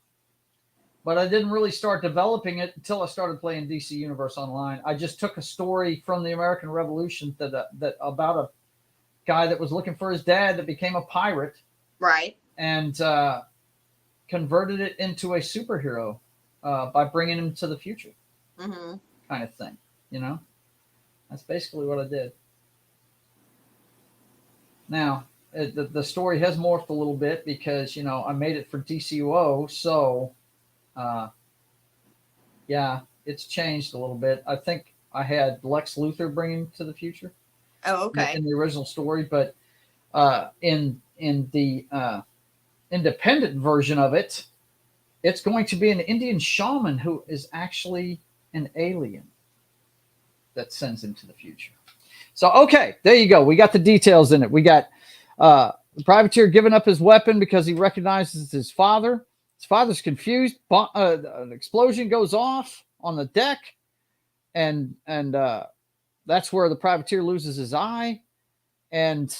But I didn't really start developing it until I started playing DC Universe Online. I just took a story from the American Revolution that about a guy that was looking for his dad that became a pirate. Right. And converted it into a superhero by bringing him to the future. Mm-hmm. Kind of thing, you know? That's basically what I did. Now, the story has morphed a little bit because, you know, I made it for DCUO. So, yeah, it's changed a little bit. I think I had Lex Luthor bring him to the future. Oh, okay. In the original story. But in the independent version of it, it's going to be an Indian shaman who is actually an alien that sends him to the future. So, okay, there you go. We got the details in it. We got the privateer giving up his weapon because he recognizes his father. His father's confused. An explosion goes off on the deck, and that's where the privateer loses his eye. And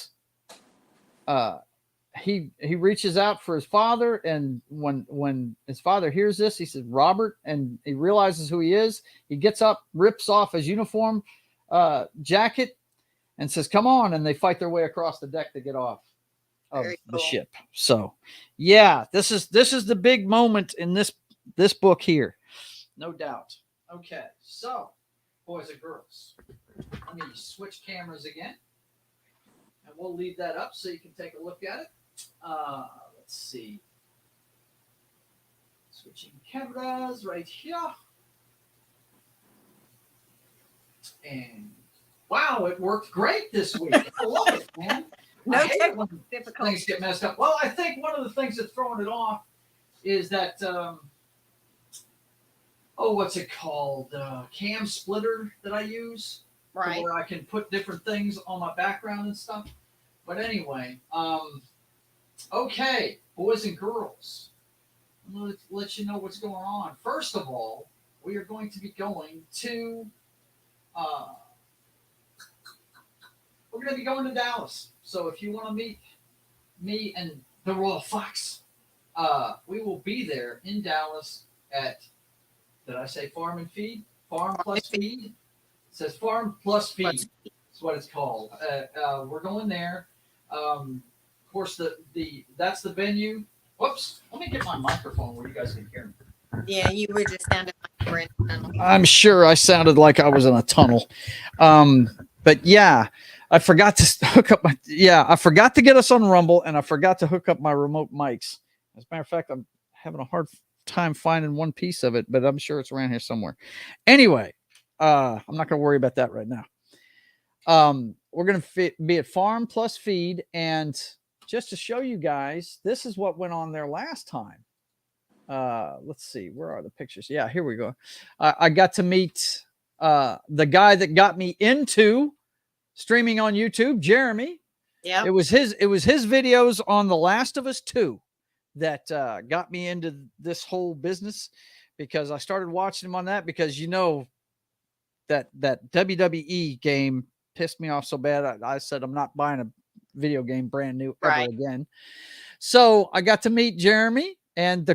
he reaches out for his father, and when his father hears this, he says, "Robert," and he realizes who he is. He gets up, rips off his uniform jacket, and says, "Come on!" And they fight their way across the deck to get off of the ship. So, yeah, this is the big moment in this book here, no doubt. Okay, so boys and girls, let me switch cameras again, and we'll leave that up so you can take a look at it. Let's see. Switching cameras right here. And wow, it worked great this week. I love it, man. No technical difficulty. Things get messed up. Well, I think one of the things that's throwing it off is that what's it called? Cam splitter that I use. Right. Where I can put different things on my background and stuff. But anyway, okay, boys and girls, let's let you know what's going on. First of all, we are going to be going to we're going to be going to Dallas. So if you want to meet me and the Royal Fox, we will be there in Dallas at, did I say Farm and Feed? Farm Plus Feed? It says Farm Plus Feed. That's what it's called. We're going there. Of course, that's the venue. Whoops. Let me get my microphone where you guys can hear me. Yeah, you were just sounding like you were in a tunnel. I'm sure I sounded like I was in a tunnel. But yeah, I forgot to hook up I forgot to get us on Rumble, and I forgot to hook up my remote mics. As a matter of fact, I'm having a hard time finding one piece of it, but I'm sure it's around here somewhere. Anyway, I'm not going to worry about that right now. We're going to be at Farm Plus Feed, and just to show you guys, this is what went on there last time. Let's see, where are the pictures? Yeah, here we go. I got to meet the guy that got me into streaming on YouTube, Jeremy. Yeah, it was his videos on The Last of Us 2 that got me into this whole business, because I started watching him on that, because you know that WWE game pissed me off so bad. I said I'm not buying a video game brand new ever again. So I got to meet Jeremy and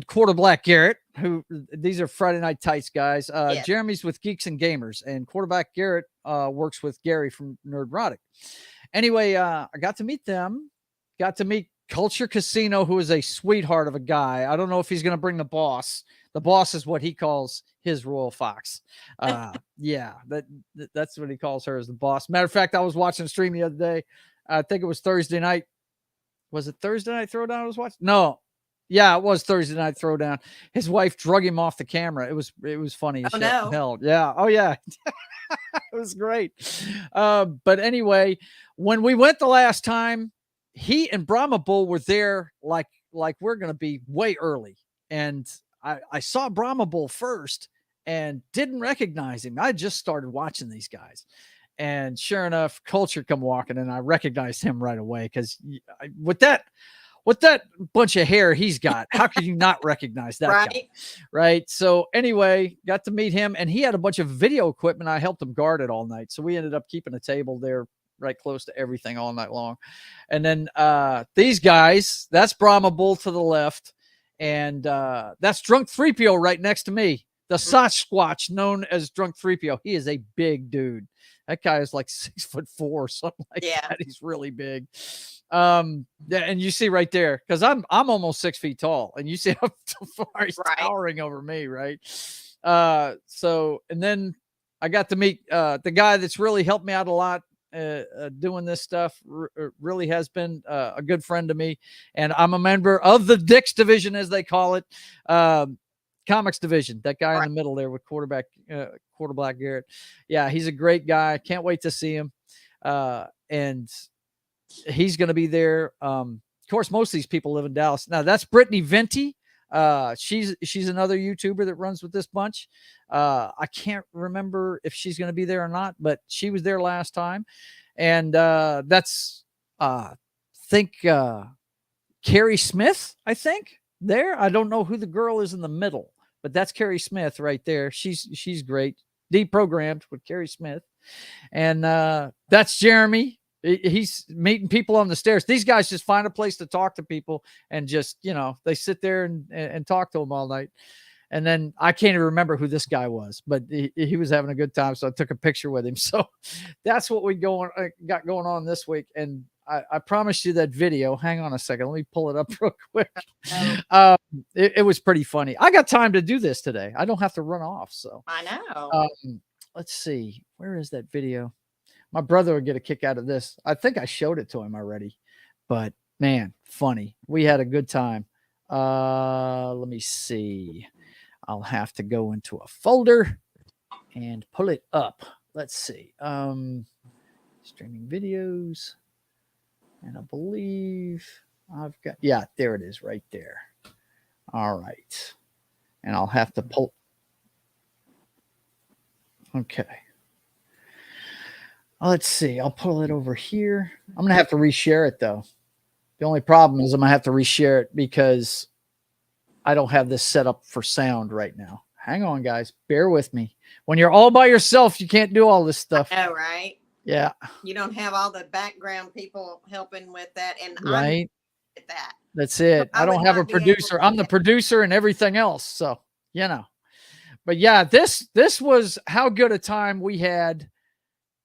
Quarter Black Garrett. who these are Friday Night Tights guys. Yeah. Jeremy's with Geeks and Gamers, and quarterback Garrett works with Gary from Nerdrotic. Anyway, I got to meet them. Got to meet Culture Casino, who is a sweetheart of a guy. I don't know if he's going to bring the boss. The boss is what he calls his Royal Fox. Yeah, that's what he calls her, as the boss. Matter of fact, I was watching a stream the other day. I think it was Thursday night. Was it Thursday Night Throwdown I was watching? No. Yeah, it was Thursday Night Throwdown. His wife drug him off the camera. It was funny as Oh, no. hell. Yeah. Oh, yeah. It was great. But anyway, when we went the last time, he and Brahma Bull were there like we're going to be way early. And I saw Brahma Bull first and didn't recognize him. I just started watching these guys. And sure enough, Culture come walking, and I recognized him right away because with that bunch of hair he's got, how could you not recognize that guy? Right. So anyway, got to meet him, and he had a bunch of video equipment. I helped him guard it all night. So we ended up keeping a table there right close to everything all night long. And then these guys, that's Brahma Bull to the left, and that's Drunk 3PO right next to me. The Sasquatch known as Drunk 3PO. He is a big dude. That guy is like 6'4" or something like that. He's really big. Yeah, and you see right there, because I'm almost 6 feet tall, and you see how far he's towering over me, right? So, and then I got to meet the guy that's really helped me out a lot doing this stuff. Really has been a good friend to me, and I'm a member of the Dix division, as they call it. Comics division, that guy in the middle there with quarterback Garrett. Yeah, he's a great guy. Can't wait to see him. And he's going to be there. Of course, most of these people live in Dallas. Now that's Brittany Venti. She's another YouTuber that runs with this bunch. I can't remember if she's going to be there or not, but she was there last time. And that's Carrie Smith, I think. There, I don't know who the girl is in the middle, but that's Carrie Smith right there. She's great. Deprogrammed with Carrie Smith. And that's Jeremy. He's meeting people on the stairs. These guys just find a place to talk to people and just, they sit there and talk to them all night. And then I can't even remember who this guy was, but he was having a good time. So I took a picture with him. So that's what we got going on this week. And I promised you that video. Hang on a second. Let me pull it up real quick. It was pretty funny. I got time to do this today. I don't have to run off. So I know. Let's see. Where is that video? My brother would get a kick out of this. I think I showed it to him already, but man, funny. We had a good time. Let me see. I'll have to go into a folder and pull it up. Let's see. Streaming videos. And I believe I've got, there it is right there. All right. And I'll have to pull. Okay. Let's see. I'll pull it over here. I'm going to have to reshare it though. The only problem is I'm going to have to reshare it because I don't have this set up for sound right now. Hang on, guys. Bear with me. When you're all by yourself, you can't do all this stuff. I know, right? Yeah. You don't have all the background people helping with that. And right. I'm at that. That's it. I don't have a producer. I'm the producer and everything else. So, but yeah, this was how good a time we had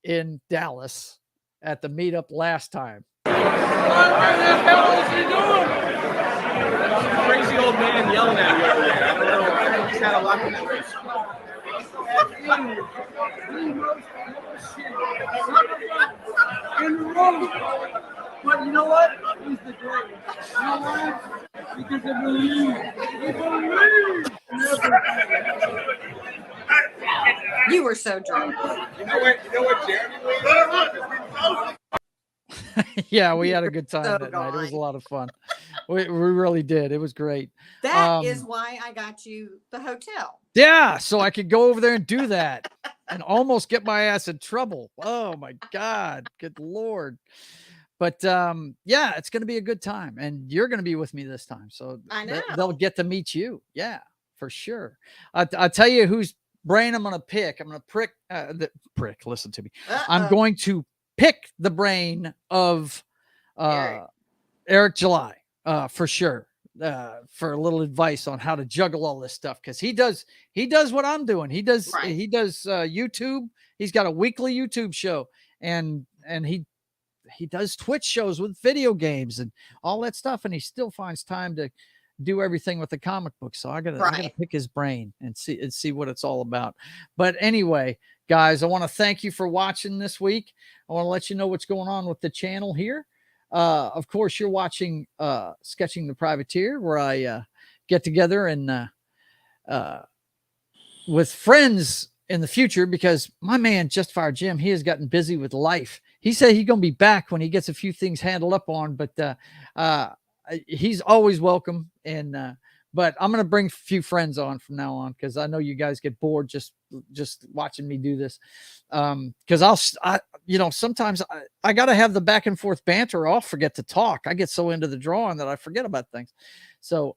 in Dallas at the meetup last time. What the hell is he doing? Crazy old man yelling at me over there. I don't know. He's had a lot of noise. In the room. But you know what? He's the great. You know why? Because I believe. He believes in everything. You were so drunk. You know what Jeremy was? Yeah, we had a good time that night. It was a lot of fun. We really did. It was great. That is why I got you the hotel. Yeah, so I could go over there and do that and almost get my ass in trouble. Oh my God. Good Lord. But yeah, it's going to be a good time, and you're going to be with me this time. So I know they'll get to meet you. Yeah, for sure. I'll tell you whose brain I'm going to pick. I'm going to prick. Listen to me. I'm going to pick the brain of Eric July for sure. for a little advice on how to juggle all this stuff, because he does what I'm doing. He does YouTube. He's got a weekly YouTube show, and he does Twitch shows with video games and all that stuff, and he still finds time to do everything with the comic book. So I gotta pick his brain and see what it's all about. But anyway, guys, I want to thank you for watching this week. I want to let you know what's going on with the channel here. Of course, you're watching Sketching the Privateer, where I get together and with friends in the future, because my man Justifier Jim, he has gotten busy with life. He said he's gonna be back when he gets a few things handled up on, but he's always welcome. And but I'm gonna bring a few friends on from now on, because I know you guys get bored just watching me do this. Because sometimes I gotta have the back and forth banter, or I'll forget to talk. I get so into the drawing that I forget about things. So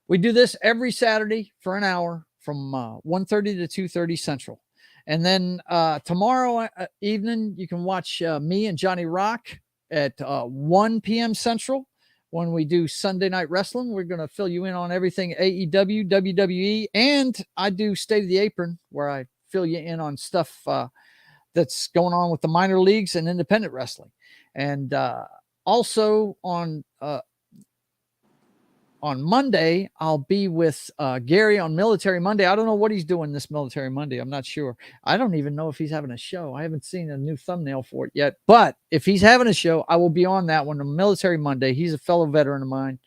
we do this every Saturday for an hour from 1:30 to 2:30 Central. And then tomorrow evening, you can watch me and Johnny Rock at 1 p.m. Central when we do Sunday Night Wrestling. We're going to fill you in on everything AEW, WWE, and I do State of the Apron, where I fill you in on stuff that's going on with the minor leagues and independent wrestling. And also on Monday, I'll be with Gary on Military Monday. I don't know what he's doing this Military Monday. I'm not sure. I don't even know if he's having a show. I haven't seen a new thumbnail for it yet. But if he's having a show, I will be on that one on Military Monday. He's a fellow veteran of mine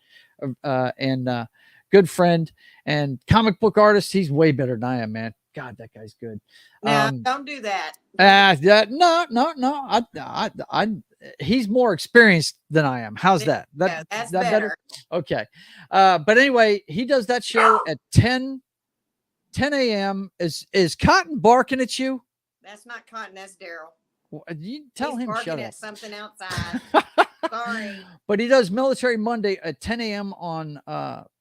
and good friend and comic book artist. He's way better than I am, man. God, that guy's good. Now, don't do that. No. He's more experienced than I am. How's that? That's better. Okay. But anyway, he does that show at 10 a.m. Is Cotton barking at you? That's not Cotton. That's Daryl. You tell him shut up. At something outside. Sorry. But he does Military Monday at 10 a.m. on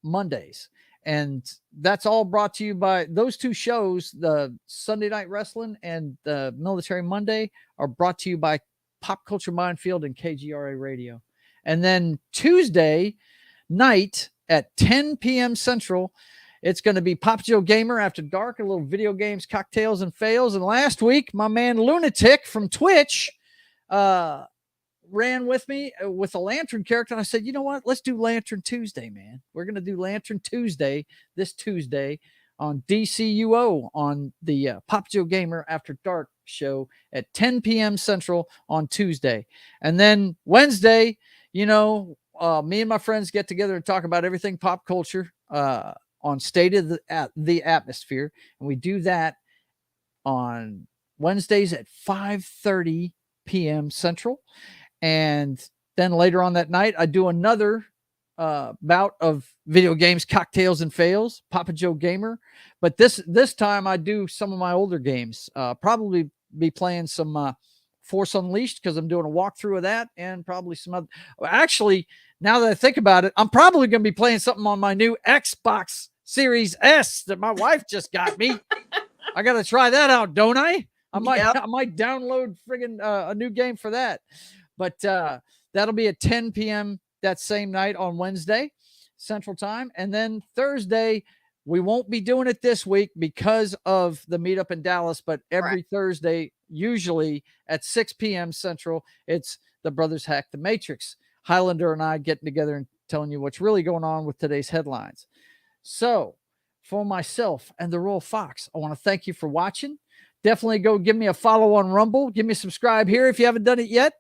Mondays. And that's all brought to you by those two shows. The Sunday Night Wrestling and the Military Monday are brought to you by Pop Culture Minefield and KGRA Radio. And then Tuesday night at 10 p.m. Central, it's going to be Pop Joe Gamer After Dark, a little video games, cocktails, and fails. And last week, my man Lunatic from Twitch ran with me with a Lantern character. And I said, you know what? Let's do Lantern Tuesday, man. We're going to do Lantern Tuesday this Tuesday on DCUO on the Pop Joe Gamer After Dark show at 10 p.m. Central on Tuesday. And then Wednesday, me and my friends get together and talk about everything pop culture on State of the Atmosphere. And we do that on Wednesdays at 5:30 p.m. Central. And then later on that night, I do another bout of video games, cocktails, and fails, Papa Joe Gamer. But this time I do some of my older games. Probably be playing some Force Unleashed, because I'm doing a walkthrough of that, and probably some other. Actually, now that I think about it, I'm probably going to be playing something on my new Xbox Series S that my wife just got me. I got to try that out, don't I? I might download friggin' a new game for that. But that'll be at 10 p.m. that same night on Wednesday, Central Time. And then Thursday, we won't be doing it this week because of the meetup in Dallas, but every Thursday, usually at 6 p.m. Central, it's the Brothers Hack the Matrix. Highlander and I getting together and telling you what's really going on with today's headlines. So for myself and the Royal Fox, I want to thank you for watching. Definitely go give me a follow on Rumble. Give me a subscribe here if you haven't done it yet.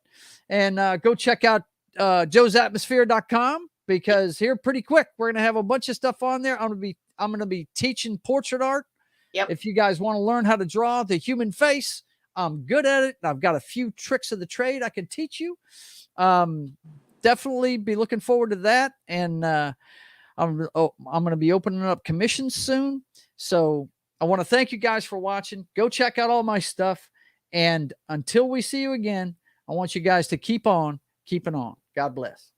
And go check out joesatmosphere.com, because here pretty quick, we're going to have a bunch of stuff on there. I'm going to be teaching portrait art. Yep. If you guys want to learn how to draw the human face, I'm good at it. I've got a few tricks of the trade I can teach you. Definitely be looking forward to that. And I'm going to be opening up commissions soon. So I want to thank you guys for watching. Go check out all my stuff. And until we see you again, I want you guys to keep on keeping on. God bless.